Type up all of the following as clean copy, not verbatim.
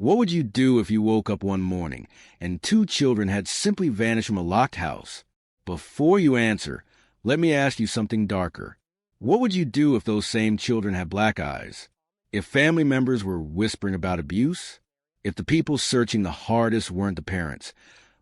What would you do if you woke up one morning and two children had simply vanished from a locked house? Before you answer, let me ask you something darker. What would you do if those same children had black eyes? If family members were whispering about abuse? If the people searching the hardest weren't the parents,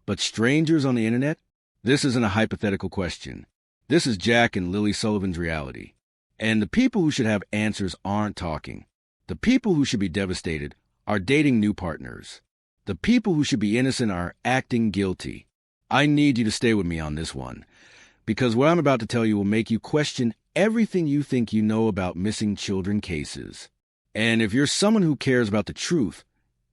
but strangers on the internet? This isn't a hypothetical question. This is Jack and Lilly Sullivan's reality. And the people who should have answers aren't talking. The people who should be devastated are dating new partners. The people who should be innocent are acting guilty. I need you to stay with me on this one, because what I'm about to tell you will make you question everything you think you know about missing children cases. And if you're someone who cares about the truth,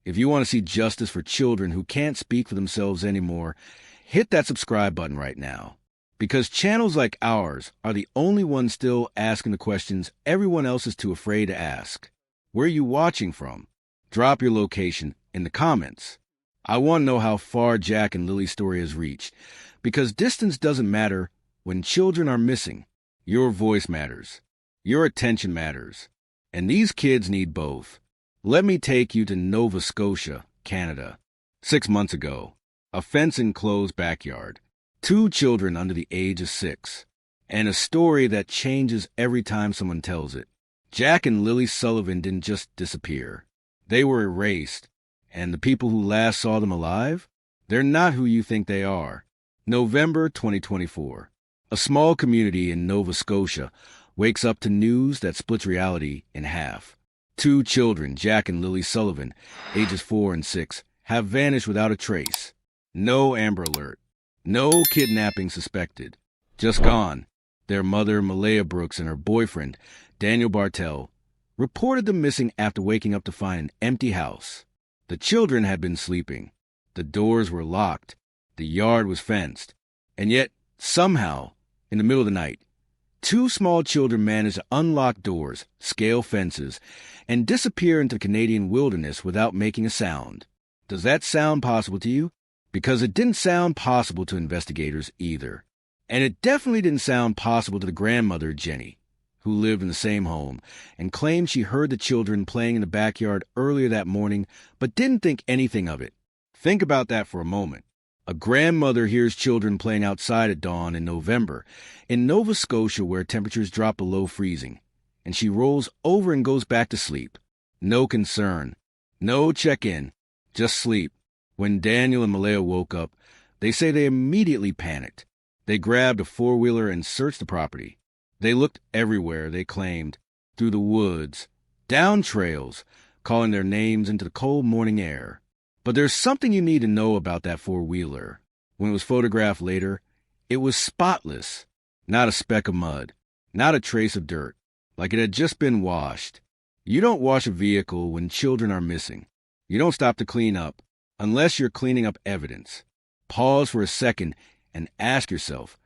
if you want to see justice for children who can't speak for themselves anymore, hit that subscribe button right now. Because channels like ours are the only ones still asking the questions everyone else is too afraid to ask. Where are you watching from? Drop your location in the comments. I want to know how far Jack and Lily's story has reached, because distance doesn't matter when children are missing. Your voice matters. Your attention matters. And these kids need both. Let me take you to Nova Scotia, Canada. 6 months ago, a fence-enclosed backyard, 2 children under the age of 6, and a story that changes every time someone tells it. Jack and Lilly Sullivan didn't just disappear. They were erased. And the people who last saw them alive? They're not who you think they are. November 2024. A small community in Nova Scotia wakes up to news that splits reality in half. 2 children, Jack and Lilly Sullivan, ages 4 and 6, have vanished without a trace. No Amber Alert. No kidnapping suspected. Just gone. Their mother, Malaya Brooks, and her boyfriend, Daniel Bartel, reported them missing after waking up to find an empty house. The children had been sleeping. The doors were locked. The yard was fenced. And yet, somehow, in the middle of the night, 2 small children managed to unlock doors, scale fences, and disappear into the Canadian wilderness without making a sound. Does that sound possible to you? Because it didn't sound possible to investigators either. And it definitely didn't sound possible to the grandmother, Jenny, who lived in the same home, and claimed she heard the children playing in the backyard earlier that morning, but didn't think anything of it. Think about that for a moment. A grandmother hears children playing outside at dawn in November, in Nova Scotia where temperatures drop below freezing, and she rolls over and goes back to sleep. No concern. No check-in. Just sleep. When Daniel and Malaya woke up, they say they immediately panicked. They grabbed a 4-wheeler and searched the property. They looked everywhere, they claimed, through the woods, down trails, calling their names into the cold morning air. But there's something you need to know about that 4-wheeler. When it was photographed later, it was spotless. Not a speck of mud, not a trace of dirt, like it had just been washed. You don't wash a vehicle when children are missing. You don't stop to clean up, unless you're cleaning up evidence. Pause for a second and ask yourself,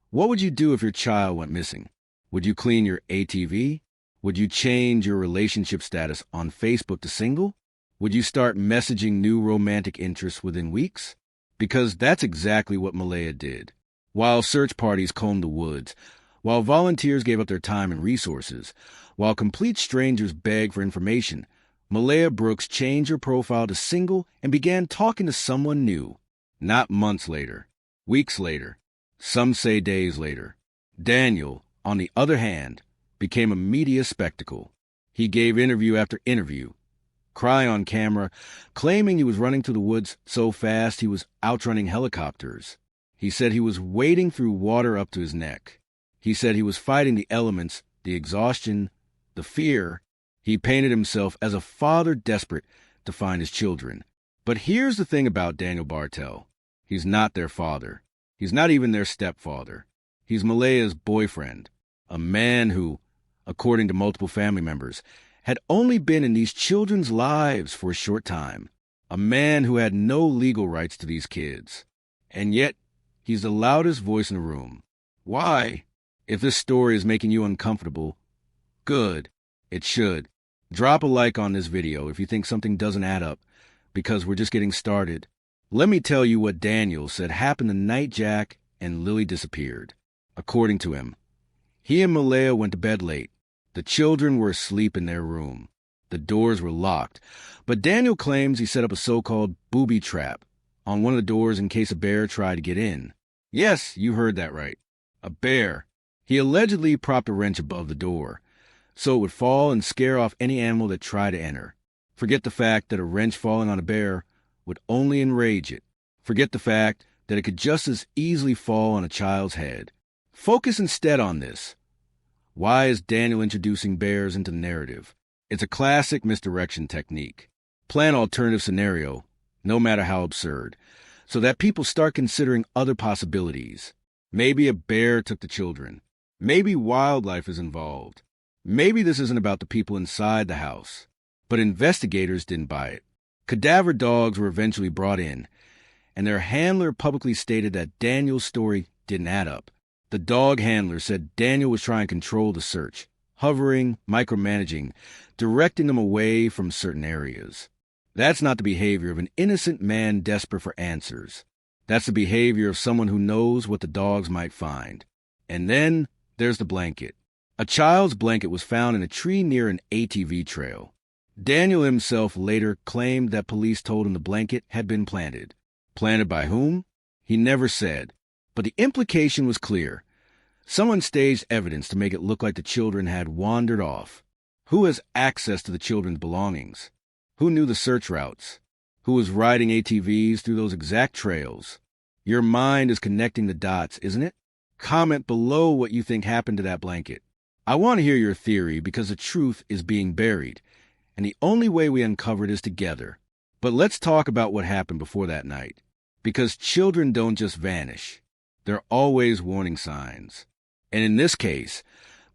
what would you do if your child went missing? Would you clean your ATV? Would you change your relationship status on Facebook to single? Would you start messaging new romantic interests within weeks? Because that's exactly what Malaya did. While search parties combed the woods, while volunteers gave up their time and resources, while complete strangers begged for information, Malaya Brooks changed her profile to single and began talking to someone new. Not months later, weeks later, some say days later. Daniel, on the other hand, became a media spectacle. He gave interview after interview, crying on camera, claiming he was running through the woods so fast he was outrunning helicopters. He said he was wading through water up to his neck. He said he was fighting the elements, the exhaustion, the fear. He painted himself as a father desperate to find his children. But here's the thing about Daniel Bartel. He's not their father. He's not even their stepfather. He's Malaya's boyfriend, a man who, according to multiple family members, had only been in these children's lives for a short time. A man who had no legal rights to these kids. And yet, he's the loudest voice in the room. Why? If this story is making you uncomfortable, good. It should. Drop a like on this video if you think something doesn't add up, because we're just getting started. Let me tell you what Daniel said happened the night Jack and Lily disappeared. According to him, he and Malaya went to bed late. The children were asleep in their room. The doors were locked, but Daniel claims he set up a so-called booby trap on one of the doors in case a bear tried to get in. Yes, you heard that right. A bear. He allegedly propped a wrench above the door, so it would fall and scare off any animal that tried to enter. Forget the fact that a wrench falling on a bear would only enrage it. Forget the fact that it could just as easily fall on a child's head. Focus instead on this. Why is Daniel introducing bears into the narrative? It's a classic misdirection technique. Plan an alternative scenario, no matter how absurd, so that people start considering other possibilities. Maybe a bear took the children. Maybe wildlife is involved. Maybe this isn't about the people inside the house. But investigators didn't buy it. Cadaver dogs were eventually brought in, and their handler publicly stated that Daniel's story didn't add up. The dog handler said Daniel was trying to control the search, hovering, micromanaging, directing them away from certain areas. That's not the behavior of an innocent man desperate for answers. That's the behavior of someone who knows what the dogs might find. And then there's the blanket. A child's blanket was found in a tree near an ATV trail. Daniel himself later claimed that police told him the blanket had been planted. Planted by whom? He never said. But the implication was clear. Someone staged evidence to make it look like the children had wandered off. Who has access to the children's belongings? Who knew the search routes? Who was riding ATVs through those exact trails? Your mind is connecting the dots, isn't it? Comment below what you think happened to that blanket. I want to hear your theory because the truth is being buried, and the only way we uncover it is together. But let's talk about what happened before that night. Because children don't just vanish. They're always warning signs. And in this case,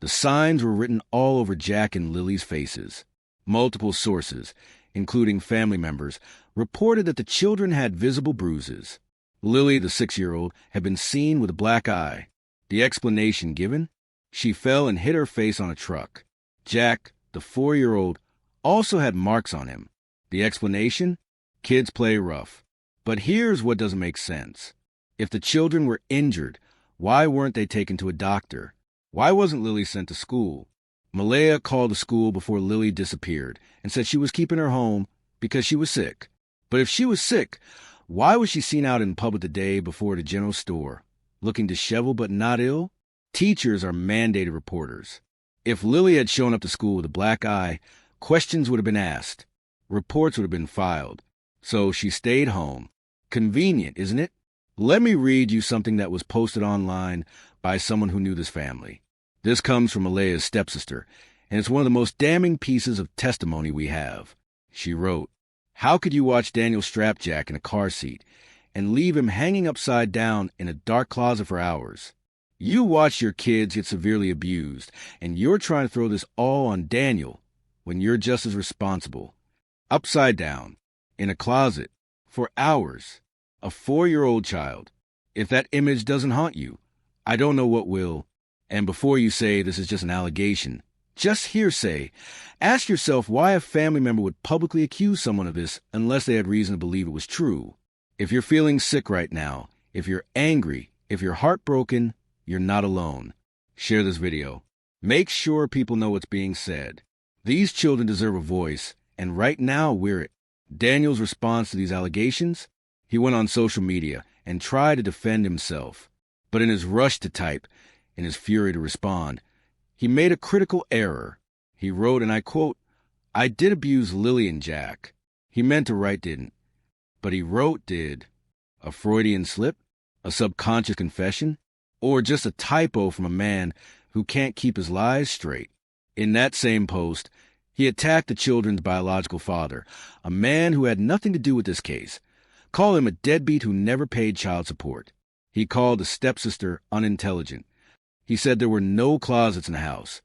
the signs were written all over Jack and Lily's faces. Multiple sources, including family members, reported that the children had visible bruises. Lily, the 6-year-old, had been seen with a black eye. The explanation given? She fell and hit her face on a truck. Jack, the 4-year-old, also had marks on him. The explanation? Kids play rough. But here's what doesn't make sense. If the children were injured, why weren't they taken to a doctor? Why wasn't Lily sent to school? Malaya called the school before Lily disappeared and said she was keeping her home because she was sick. But if she was sick, why was she seen out in public the day before the general store, looking disheveled but not ill? Teachers are mandated reporters. If Lily had shown up to school with a black eye, questions would have been asked. Reports would have been filed. So she stayed home. Convenient, isn't it? Let me read you something that was posted online by someone who knew this family. This comes from Malaya's stepsister, and it's one of the most damning pieces of testimony we have. She wrote, "How could you watch Daniel strap Jack in a car seat and leave him hanging upside down in a dark closet for hours? You watch your kids get severely abused, and you're trying to throw this all on Daniel when you're just as responsible. Upside down, in a closet, for hours. A 4-year-old child. If that image doesn't haunt you, I don't know what will. And before you say this is just an allegation, just hearsay, ask yourself why a family member would publicly accuse someone of this unless they had reason to believe it was true. If you're feeling sick right now, if you're angry, if you're heartbroken, you're not alone. Share this video. Make sure people know what's being said. These children deserve a voice, and right now we're it." Daniel's response to these allegations? He went on social media and tried to defend himself. But in his rush to type, in his fury to respond, he made a critical error. He wrote, and I quote, "I did abuse Lily and Jack." He meant to write didn't. But he wrote did. A Freudian slip? A subconscious confession? Or just a typo from a man who can't keep his lies straight? In that same post, he attacked the children's biological father, a man who had nothing to do with this case. Called him a deadbeat who never paid child support. He called the stepsister unintelligent. He said there were no closets in the house,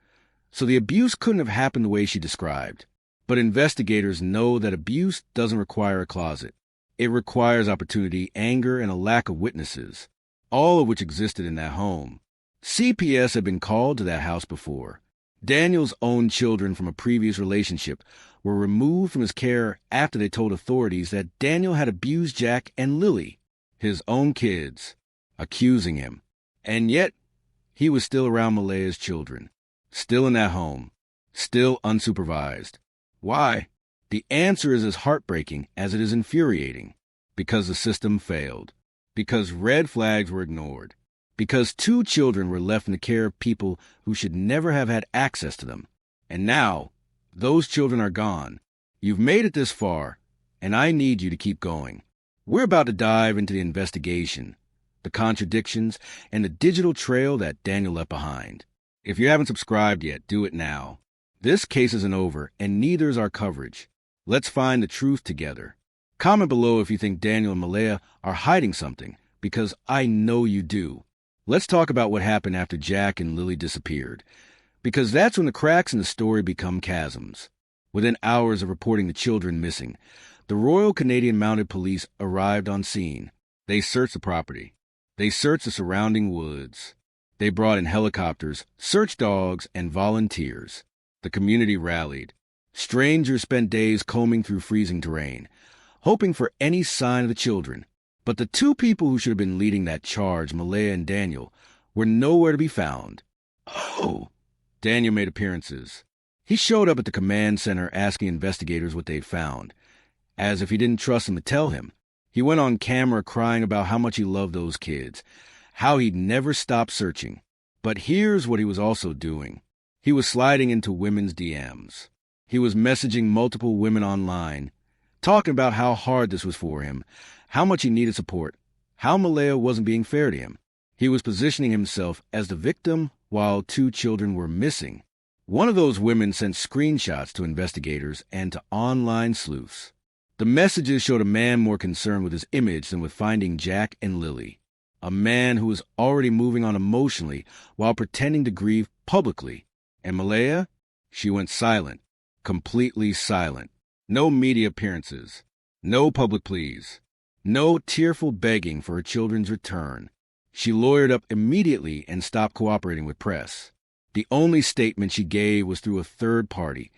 so the abuse couldn't have happened the way she described. But investigators know that abuse doesn't require a closet. It requires opportunity, anger, and a lack of witnesses, all of which existed in that home. CPS had been called to that house before. Daniel's own children from a previous relationship were removed from his care after they told authorities that Daniel had abused Jack and Lily, his own kids, accusing him. And yet, he was still around Malaya's children, still in that home, still unsupervised. Why? The answer is as heartbreaking as it is infuriating. Because the system failed. Because red flags were ignored. Because 2 children were left in the care of people who should never have had access to them. And now, those children are gone. You've made it this far, and I need you to keep going. We're about to dive into the investigation, the contradictions, and the digital trail that Daniel left behind. If you haven't subscribed yet, do it now. This case isn't over, and neither is our coverage. Let's find the truth together. Comment below if you think Daniel and Malaya are hiding something, because I know you do. Let's talk about what happened after Jack and Lilly disappeared, because that's when the cracks in the story become chasms. Within hours of reporting the children missing, the Royal Canadian Mounted Police arrived on scene. They searched the property. They searched the surrounding woods. They brought in helicopters, search dogs, and volunteers. The community rallied. Strangers spent days combing through freezing terrain, hoping for any sign of the children. But the 2 people who should have been leading that charge, Malaya and Daniel, were nowhere to be found. Oh! Daniel made appearances. He showed up at the command center asking investigators what they'd found. As if he didn't trust them to tell him, he went on camera crying about how much he loved those kids, how he'd never stop searching. But here's what he was also doing. He was sliding into women's DMs. He was messaging multiple women online, talking about how hard this was for him, how much he needed support, how Malaya wasn't being fair to him. He was positioning himself as the victim while 2 children were missing. One of those women sent screenshots to investigators and to online sleuths. The messages showed a man more concerned with his image than with finding Jack and Lilly. A man who was already moving on emotionally while pretending to grieve publicly. And Malaya? She went silent. Completely silent. No media appearances. No public pleas. No tearful begging for her children's return. She lawyered up immediately and stopped cooperating with press. The only statement she gave was through a third party,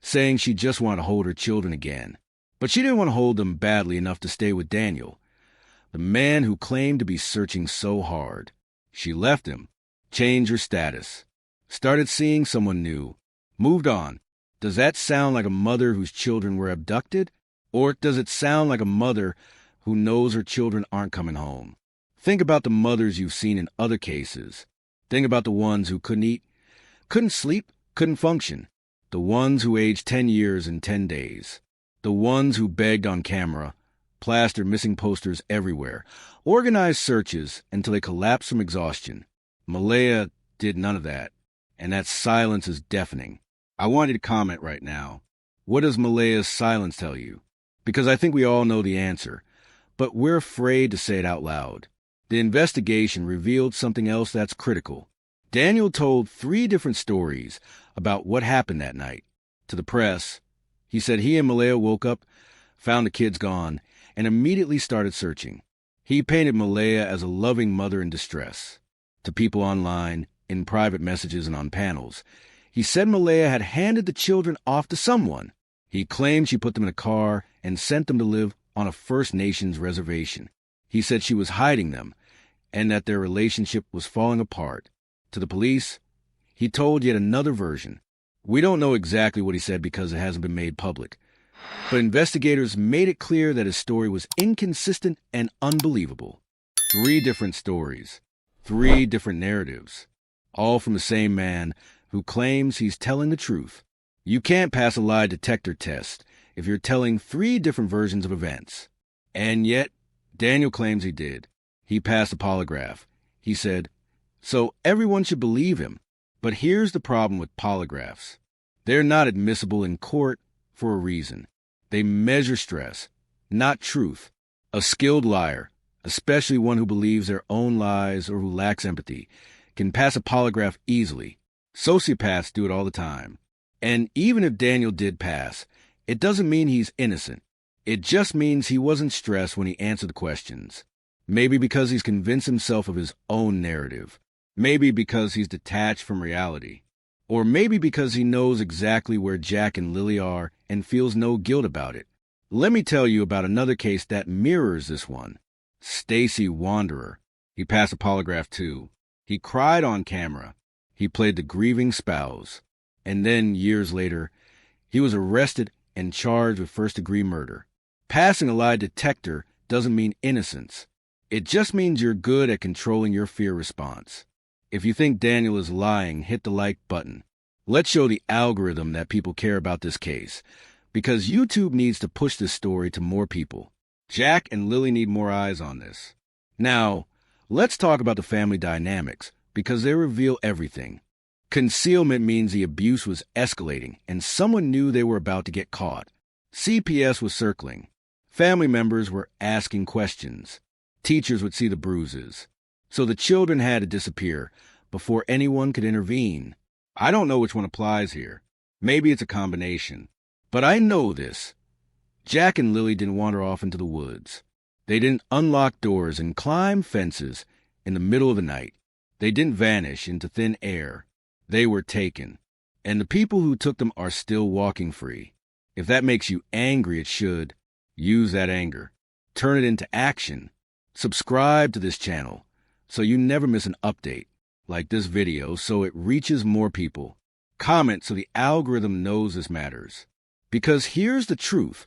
saying she just wanted to hold her children again. But she didn't want to hold them badly enough to stay with Daniel, the man who claimed to be searching so hard. She left him, changed her status, started seeing someone new, moved on. Does that sound like a mother whose children were abducted? Or does it sound like a mother who knows her children aren't coming home? Think about the mothers you've seen in other cases. Think about the ones who couldn't eat, couldn't sleep, couldn't function. The ones who aged 10 years in 10 days. The ones who begged on camera, plastered missing posters everywhere, organized searches until they collapsed from exhaustion. Malaya did none of that, and that silence is deafening. I want you to comment right now. What does Malaya's silence tell you? Because I think we all know the answer, but we're afraid to say it out loud. The investigation revealed something else that's critical. Daniel told 3 different stories about what happened that night. To the press, he said he and Malaya woke up, found the kids gone, and immediately started searching. He painted Malaya as a loving mother in distress. To people online, in private messages and on panels, he said Malaya had handed the children off to someone. He claimed she put them in a car and sent them to live on a First Nations reservation. He said she was hiding them and that their relationship was falling apart. To the police, he told yet another version. We don't know exactly what he said because it hasn't been made public. But investigators made it clear that his story was inconsistent and unbelievable. 3 different stories, 3 different narratives, all from the same man who claims he's telling the truth. You can't pass a lie detector test if you're telling 3 different versions of events. And yet, Daniel claims he did. He passed a polygraph. He said, so everyone should believe him. But here's the problem with polygraphs. They're not admissible in court for a reason. They measure stress, not truth. A skilled liar, especially one who believes their own lies or who lacks empathy, can pass a polygraph easily. Sociopaths do it all the time. And even if Daniel did pass, it doesn't mean he's innocent. It just means he wasn't stressed when he answered the questions. Maybe because he's convinced himself of his own narrative. Maybe because he's detached from reality. Or maybe because he knows exactly where Jack and Lilly are and feels no guilt about it. Let me tell you about another case that mirrors this one. Stacy Wanderer. He passed a polygraph too. He cried on camera. He played the grieving spouse. And then, years later, He was arrested and charged with first-degree murder. Passing a lie detector doesn't mean innocence. It just means you're good at controlling your fear response. If you think Daniel is lying, hit the like button. Let's show the algorithm that people care about this case, because YouTube needs to push this story to more people. Jack and Lily need more eyes on this. Now, let's talk about the family dynamics, because they reveal everything. Concealment means the abuse was escalating, and someone knew they were about to get caught. CPS was circling. Family members were asking questions. Teachers would see the bruises. So the children had to disappear before anyone could intervene. I don't know which one applies here. Maybe it's a combination. But I know this. Jack and Lily didn't wander off into the woods. They didn't unlock doors and climb fences in the middle of the night. They didn't vanish into thin air. They were taken. And the people who took them are still walking free. If that makes you angry, it should. Use that anger. Turn it into action. Subscribe to this channel so you never miss an update. Like this video so it reaches more people. Comment so the algorithm knows this matters. Because here's the truth.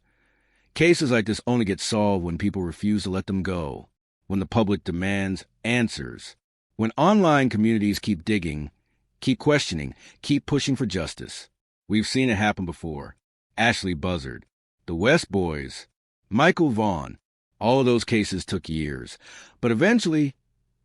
Cases like this only get solved when people refuse to let them go, when the public demands answers, when online communities keep digging, keep questioning, keep pushing for justice. We've seen it happen before. Ashley Buzzard, the West Boys, Michael Vaughn. All of those cases took years, but eventually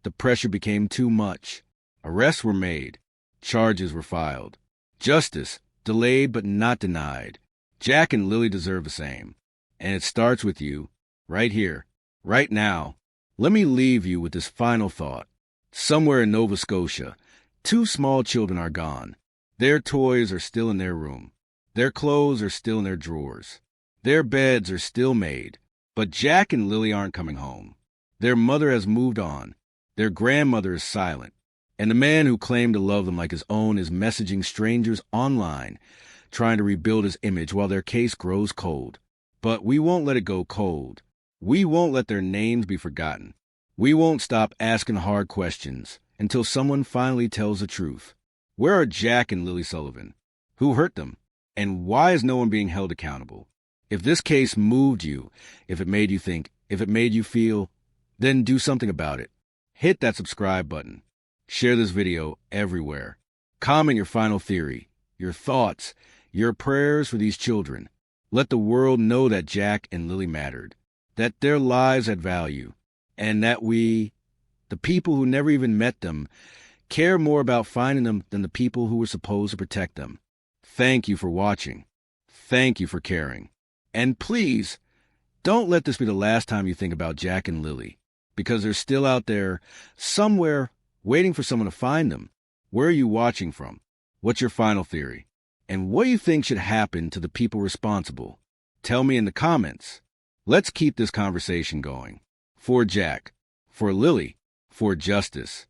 the pressure became too much. Arrests were made. Charges were filed. Justice delayed but not denied. Jack and Lily deserve the same. And it starts with you, right here, right now. Let me leave you with this final thought. Somewhere in Nova Scotia, 2 small children are gone. Their toys are still in their room. Their clothes are still in their drawers. Their beds are still made. But Jack and Lily aren't coming home. Their mother has moved on. Their grandmother is silent. And the man who claimed to love them like his own is messaging strangers online, trying to rebuild his image while their case grows cold. But we won't let it go cold. We won't let their names be forgotten. We won't stop asking hard questions until someone finally tells the truth. Where are Jack and Lilly Sullivan? Who hurt them? And why is no one being held accountable? If this case moved you, if it made you think, if it made you feel, then do something about it. Hit that subscribe button. Share this video everywhere. Comment your final theory, your thoughts, your prayers for these children. Let the world know that Jack and Lily mattered, that their lives had value, and that we, the people who never even met them, care more about finding them than the people who were supposed to protect them. Thank you for watching. Thank you for caring. And please, don't let this be the last time you think about Jack and Lily, because they're still out there, somewhere, waiting for someone to find them. Where are you watching from? What's your final theory? And what do you think should happen to the people responsible? Tell me in the comments. Let's keep this conversation going. For Jack, for Lily, for justice.